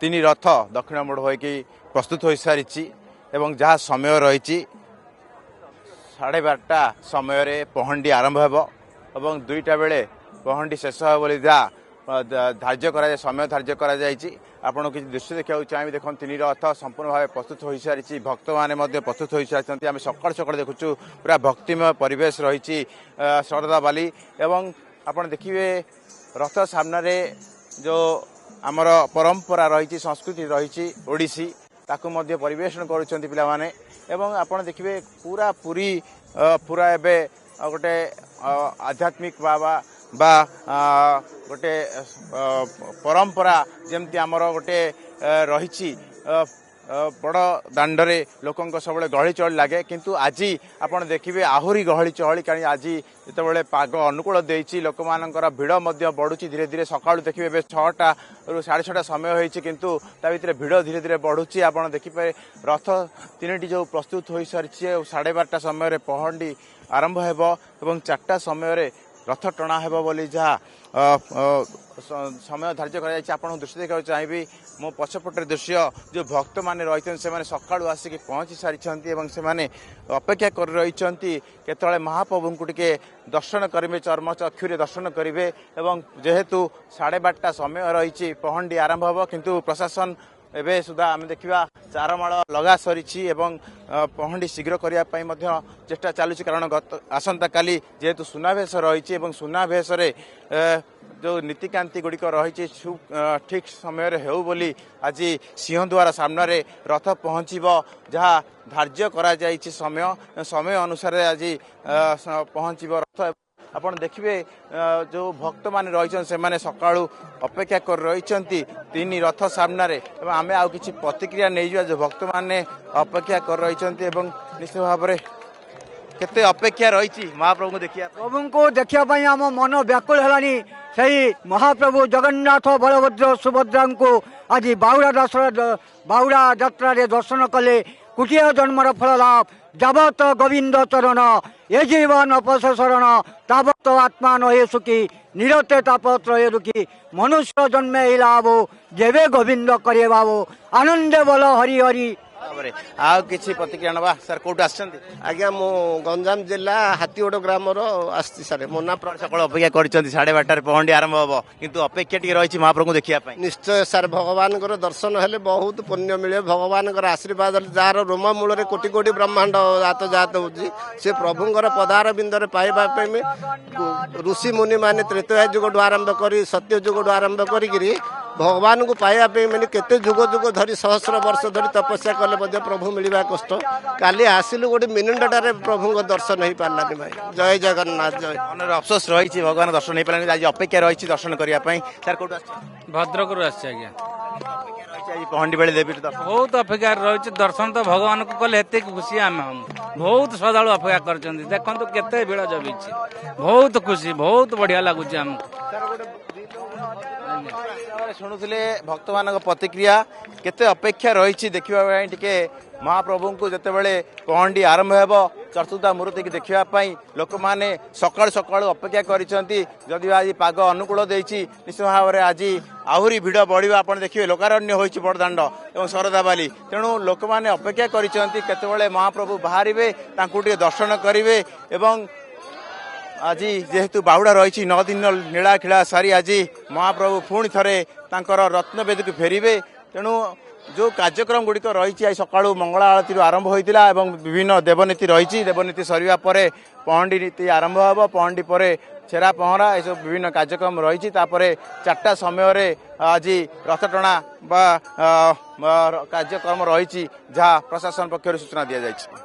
तीन रथ दक्षिण मोड़ होइकी प्रस्तुत हो सारी एवं जहाँ समय रही 12:30 समय पहंडी आरंभ हो दुईटा बेले पहंडी शेष हो बोली जहाँ धार्य कर समय धार्य कर आपन किसी दृश्य देखा चाहिए देखो तीन रथ संपूर्ण भाव प्रस्तुत हो सारी भक्त मैंने प्रस्तुत हो सारी आम सका सका देखुचु पूरा भक्तिमय परिवेश रही शरदा बाली एवं आपन देखिए रथ सामने जो आमर परंपरा रही संस्कृति रही ओडिसी ताकू मध्य परिवेशन करुँच पिलाने एवं आपन देखिए पूरा पूरी पूरा एबे गोटे आध्यात्मिक बाबा बा गोटे परंपरा जमती आमर गोटे रही बड़ दांडरे लोकों सब गहली चहली लगे किंतु आज आपड़ देखिए आहरी गहली चहली कहीं आज जिते पाग अनुकूल देती लोक मानकर भिड़ बढ़ुची धीरे धीरे सका देखिए 6टा रू 6:30 समय होती किंतु ता भीतर भिड़ धीरे धीरे बढ़ुची आपड़ देखिए रथ 3टी जो प्रस्तुत हो सारी 12:30 समय पहंडी आरंभ हो 4टा समय रथ टणा हेबो बोली जहाँ समय धार्य कर दृश्य देखा चाहिए मो पछपटर दृश्य जो भक्त मैंने रही से सका आसिक पहुँची सारी से अपेक्षा कर रही केतले महाप्रभु को टिके दर्शन करेंगे चर्म चक्षुरे दर्शन करेंगे जेहेतु 12:30 समय रही पहंडी आरंभ हो किंतु प्रशासन एवं सुधा आम देखा चारमाड़ लगा सरी पहंडी शीघ्र करने चेष्टा चलुची कारण आसंता काली जेहेतु सुनावेश रही सुनावेश जो नीतिकांति गुड़िक रही ठीक समय हो बोली आज सिंहद्वार सामने रथ पहुँचब जहाँ धार्य करा समय समय अनुसार आज पहुँचब रथ आपड़ देखिए जो भक्त मान रही से सका अपेक्षा कर रही 3 रथ सामने आम आउ कि प्रतिक्रिया नहीं जा जो भक्त मैंने अपेक्षा कर रही निश्चित भाव में केते अपेक्षा रही महाप्रभु को देखिए प्रभु को देखापी आम मन व्याकुल है सही महाप्रभु जगन्नाथ बलभद्र सुभद्रा को आज बाहुड़ा यात्रा दर्शन कले कुटिया जन्मर फल लाभ जावत गोविंद चरण ये जीवन अपस शरण तावत आत्मा नहे सुखी निरते तापत रहे रुखी मनुष्य जन्मे ही लाभ जेबे गोविंद करे बाबो आनंदे बोल हरि हरि आउ किसी प्रतिक्रिया नवा सर कोट आज्ञा मो गंजाम जिला हाथीगोड़ ग्राम आसती सर मो ना सका अपेक्षा कर 12:30 पहंडी आरंभ हम किंतु अपेक्षा टी रही महाप्रभु देखा निश्चय सर भगवान दर्शन हेले बहुत पुण्य मिले भगवान आशीर्वाद जार रोम मूल कोटि कोटि ब्रह्मांड जात होती से प्रभुंर पदार बिंदर पाइबा ऋषि मुनि माने त्रेतया जुग आरंभ कर सत्य जुग आरंभ कर भगवान को पाइबा मैंने केते जुग जुग धरी सहस्र वर्ष धरी तपस्या कले प्रभु मिलवा कष्ट काली आसिलु गोटे मिनिटटारे प्रभु दर्शन हो पारानी भाई जय जगन्नाथ जय मन अफसोस रही भगवान दर्शन हो पारानी आज अपेक्षा रही दर्शन करने सर कोट भद्रक आज्ञा पहंडी बेले देवी बहुत अपेक्षा रही दर्शन तो भगवान को कले एत खुशी आम बहुत श्रद्धा अपेक्षा कर देखो केते भिड़ जमी बहुत खुशी बहुत बढ़िया लगुच आमको शुणुले भक्त मान प्रतिक्रिया केते अपेक्षा रही देखा टे महाप्रभु को जिते बड़े पहंडी आरंभ हो चतुर्था मूर्ति की देखापी लोक मैंने सका सका अपेक्षा करी आज पाग अनुकूल देती निश्चित भाव में आज आहरी भिड़ बढ़ा आप देखिए लोकारण्य हो बड़दाण्ड और शरदा बाली तेणु लोक मैंने अपेक्षा करते महाप्रभु बाहर दर्शन करेंगे आज जेहेतु बाहुड़ा रही 9 दिन नीला खिला सारी आज महाप्रभु पुणी थे रत्नवेद को फेरवे तेणु जो कार्यक्रम गुड़िक रही आज सका मंगला आरती आरंभ होता विभिन्न देवनीति रही देवनीति सरिया पर पहंडी नीति आरंभ हो पहंडी पर छेरा पहरा ये सब विभिन्न कार्यक्रम रही 4टा समय आज रथ टणा कार्यक्रम रही जहाँ प्रशासन पक्षर सूचना दी जाए।